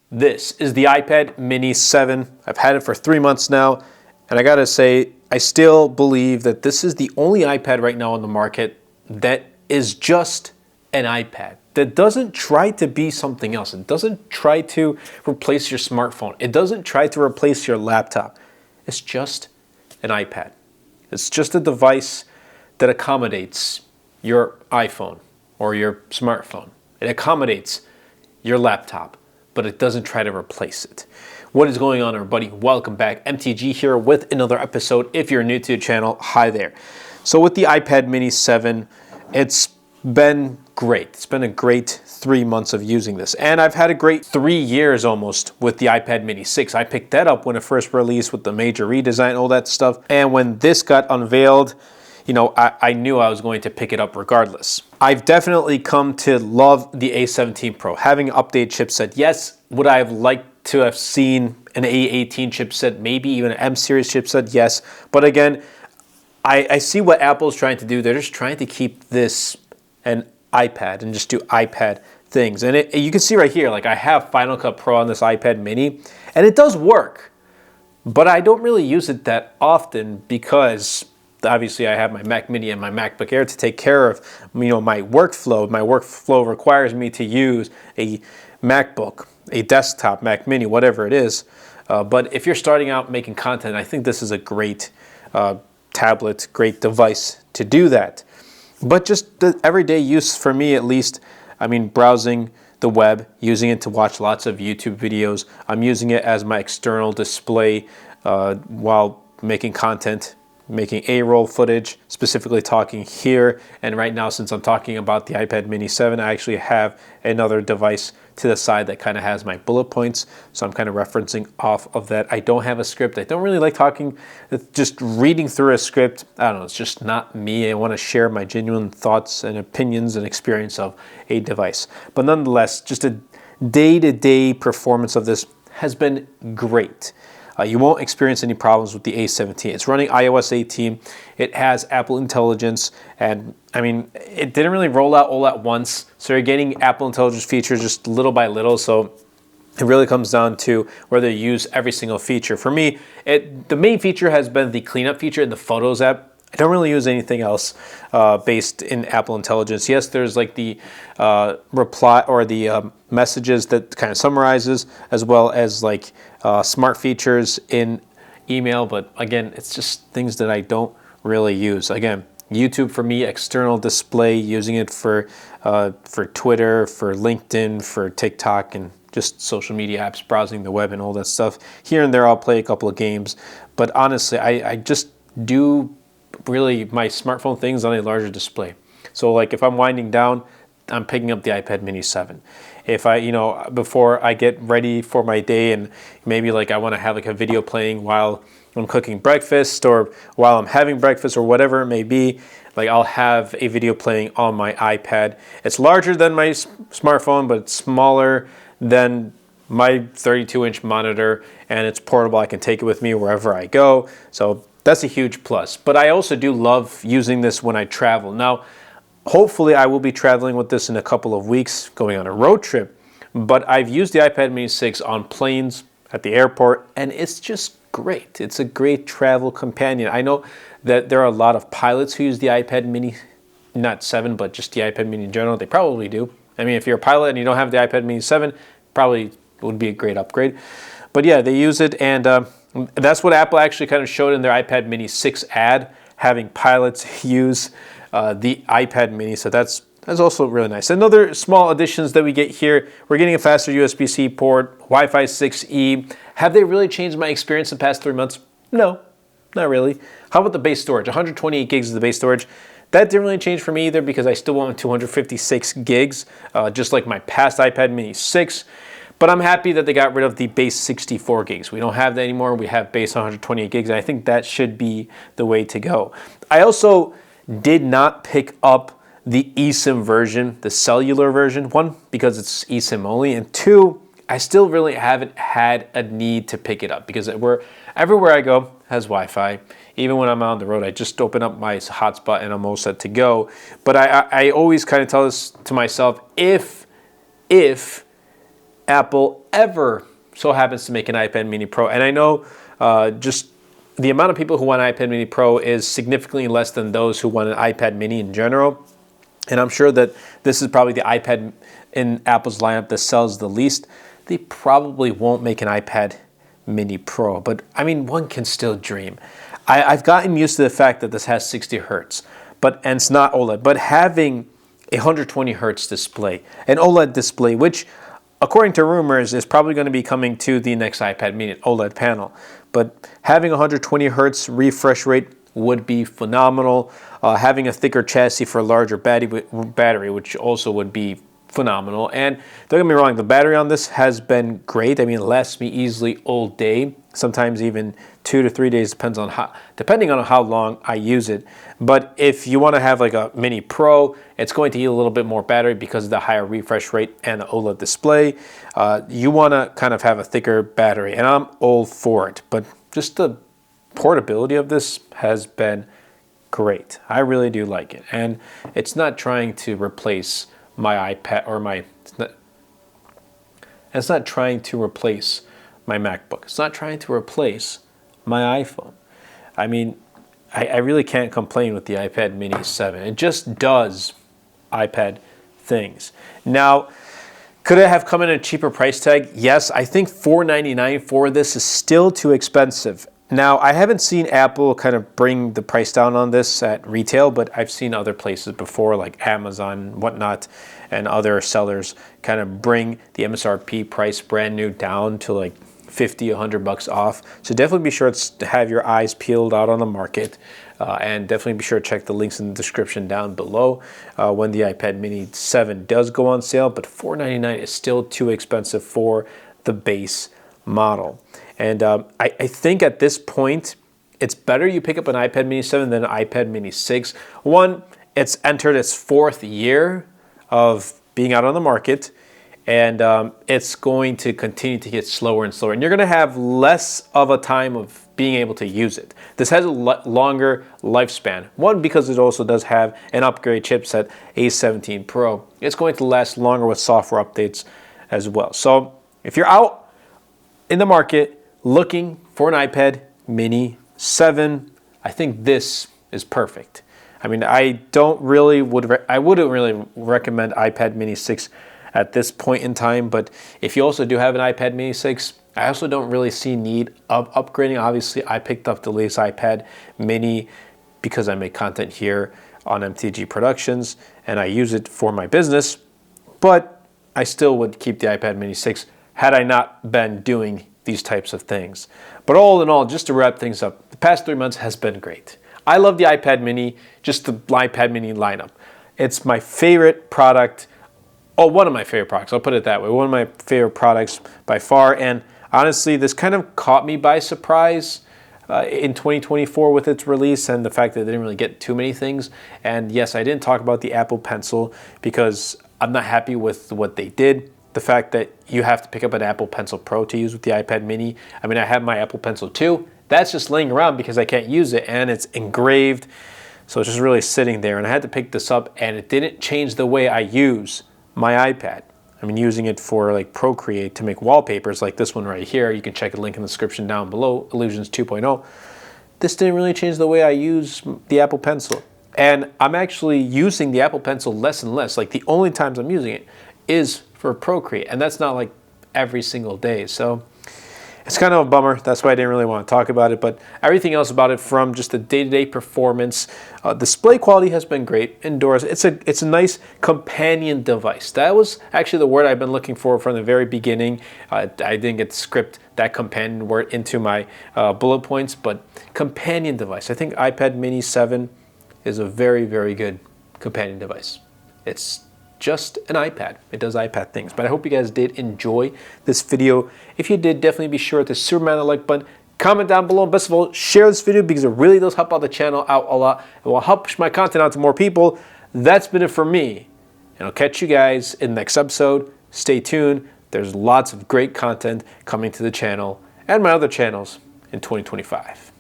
This is the iPad mini 7. I've had it for 3 months now, and I gotta say, I still believe that this is the only iPad right now on the market that is just an iPad, that doesn't try to be something else. It doesn't try to replace your smartphone. It doesn't try to replace your laptop. It's just an iPad. It's just a device that accommodates your iPhone or your smartphone. It accommodates your laptop, but it doesn't try to replace it. What is going on, everybody? Welcome back. MTG here with another episode. If you're new to the channel, hi there. So with the iPad mini 7, it's been great. It's been a great 3 months of using this. And I've had a great 3 years almost with the iPad mini 6. I picked that up when it first released with the major redesign, all that stuff. And when this got unveiled, you know, I knew I was going to pick it up regardless. I've definitely come to love the A17 Pro. Having an updated chipset, yes. Would I have liked to have seen an A18 chipset, maybe even an M series chipset? Yes. But again, I see what Apple's trying to do. They're just trying to keep this an iPad and just do iPad things. And you can see right here, like I have Final Cut Pro on this iPad mini, and it does work. But I don't really use it that often because obviously I have my Mac Mini and my MacBook Air to take care of, you know, my workflow. My workflow requires me to use a MacBook, a desktop, Mac Mini, whatever it is. But if you're starting out making content, I think this is a great tablet, great device to do that. But just the everyday use for me, at least, I mean, browsing the web, using it to watch lots of YouTube videos. I'm using it as my external display while making content, making A-roll footage, specifically talking here. And right now, since I'm talking about the iPad mini 7, I actually have another device to the side that kind of has my bullet points. So I'm kind of referencing off of that. I don't have a script. I don't really like talking, just reading through a script. I don't know, it's just not me. I want to share my genuine thoughts and opinions and experience of a device. But nonetheless, just a day-to-day performance of this has been great. You won't experience any problems with the A17. It's running iOS 18. It has Apple Intelligence, and I mean, it didn't really roll out all at once. So you're getting Apple Intelligence features just little by little. So it really comes down to whether you use every single feature. For me, the main feature has been the cleanup feature in the Photos app. I don't really use anything else based in Apple Intelligence. Yes, there's like the reply or the messages that kind of summarizes, as well as like smart features in email. But again, it's just things that I don't really use. Again, YouTube for me, external display, using it for Twitter, for LinkedIn, for TikTok, and just social media apps, browsing the web and all that stuff. Here and there, I'll play a couple of games. But honestly, I just do really my smartphone things on a larger display. So like if I'm winding down, I'm picking up the iPad mini 7. If I, you know, before I get ready for my day and maybe like I want to have like a video playing while I'm cooking breakfast or while I'm having breakfast or whatever it may be, like I'll have a video playing on my iPad. It's larger than my smartphone, but it's smaller than my 32-inch monitor, and it's portable. I can take it with me wherever I go. So that's a huge plus. But I also do love using this when I travel. Now, hopefully I will be traveling with this in a couple of weeks, going on a road trip. But I've used the iPad mini 6 on planes, at the airport, and it's just great. It's a great travel companion. I know that there are a lot of pilots who use the iPad mini, not 7, but just the iPad mini in general. They probably do. I mean, if you're a pilot and you don't have the iPad mini 7, probably would be a great upgrade. But yeah, they use it, and that's what Apple actually kind of showed in their iPad mini 6 ad, having pilots use the iPad mini. So that's also really nice. Another small additions that we get here, we're getting a faster USB-C port, Wi-Fi 6E. Have they really changed my experience in the past 3 months? No, not really. How about the base storage? 128 gigs is the base storage. That didn't really change for me either because I still want 256 gigs, just like my past iPad mini 6. But I'm happy that they got rid of the base 64 gigs. We don't have that anymore. We have base 128 gigs, and I think that should be the way to go. I also did not pick up the eSIM version, the cellular version. One, because it's eSIM only, and two, I still really haven't had a need to pick it up because everywhere I go has Wi-Fi. Even when I'm out on the road, I just open up my hotspot and I'm all set to go. But I always kind of tell this to myself, if Apple ever so happens to make an iPad mini Pro, and I know just the amount of people who want iPad mini Pro is significantly less than those who want an iPad mini in general. And I'm sure that this is probably the iPad in Apple's lineup that sells the least. They probably won't make an iPad mini Pro, but I mean, one can still dream. I've gotten used to the fact that this has 60 hertz, and it's not OLED, but having a 120 hertz display, an OLED display, which according to rumors is probably going to be coming to the next iPad mini OLED panel. But having 120 hertz refresh rate would be phenomenal. Having a thicker chassis for a larger battery, which also would be phenomenal. And don't get me wrong, the battery on this has been great. I mean, it lasts me easily all day, sometimes even 2 to 3 days, depending on how long I use it. But if you want to have like a mini Pro, it's going to eat a little bit more battery because of the higher refresh rate and the OLED display. You want to kind of have a thicker battery, and I'm all for it. But just the portability of this has been great. I really do like it, and it's not trying to replace my iPad or it's not trying to replace my MacBook. It's not trying to replace my iPhone. I mean, I really can't complain with the iPad mini 7. It just does iPad things. Now, could it have come in a cheaper price tag? Yes, I think $499 for this is still too expensive. Now, I haven't seen Apple kind of bring the price down on this at retail, but I've seen other places before, like Amazon and whatnot, and other sellers kind of bring the MSRP price brand new down to like 50, 100 bucks off. So definitely be sure to have your eyes peeled out on the market, and definitely be sure to check the links in the description down below when the iPad mini 7 does go on sale. But $499 is still too expensive for the base model. And I think at this point, it's better you pick up an iPad mini 7 than an iPad mini 6. One, it's entered its 4th year of being out on the market, and it's going to continue to get slower and slower. And you're going to have less of a time of being able to use it. This has a longer lifespan. One, because it also does have an upgrade chipset, A17 Pro. It's going to last longer with software updates as well. So if you're out in the market looking for an iPad mini 7, I think this is perfect. I mean, I wouldn't really recommend iPad mini 6 at this point in time, but if you also do have an iPad mini 6, I also don't really see need of upgrading. Obviously, I picked up the latest iPad mini because I make content here on MTG Productions and I use it for my business, but I still would keep the iPad mini 6 had I not been doing these types of things. But all in all, just to wrap things up, the past 3 months has been great. I love the iPad mini, just the iPad mini lineup. It's my favorite product. Oh, one of my favorite products, I'll put it that way. One of my favorite products by far. And honestly, this kind of caught me by surprise in 2024 with its release and the fact that they didn't really get too many things. And yes, I didn't talk about the Apple Pencil because I'm not happy with what they did. The fact that you have to pick up an Apple Pencil Pro to use with the iPad mini. I mean, I have my Apple Pencil 2. That's just laying around because I can't use it, and it's engraved. So it's just really sitting there, and I had to pick this up, and it didn't change the way I use my iPad. I mean, using it for like Procreate to make wallpapers like this one right here. You can check a link in the description down below, Illusions 2.0. This didn't really change the way I use the Apple Pencil. And I'm actually using the Apple Pencil less and less. Like the only times I'm using it is for Procreate, and that's not like every single day. So it's kind of a bummer. That's why I didn't really want to talk about it, but everything else about it, from just the day-to-day performance, display quality has been great indoors. It's a nice companion device. That was actually the word I've been looking for from the very beginning. I didn't get to script that companion word into my bullet points, but companion device. I think iPad mini 7 is a very, very good companion device. It's just an iPad. It does iPad things. But I hope you guys did enjoy this video. If you did, definitely be sure to superman the like button, comment down below, and best of all, share this video because it really does help out the channel out a lot. It will help push my content out to more people. That's been it for me. And I'll catch you guys in the next episode. Stay tuned. There's lots of great content coming to the channel and my other channels in 2025.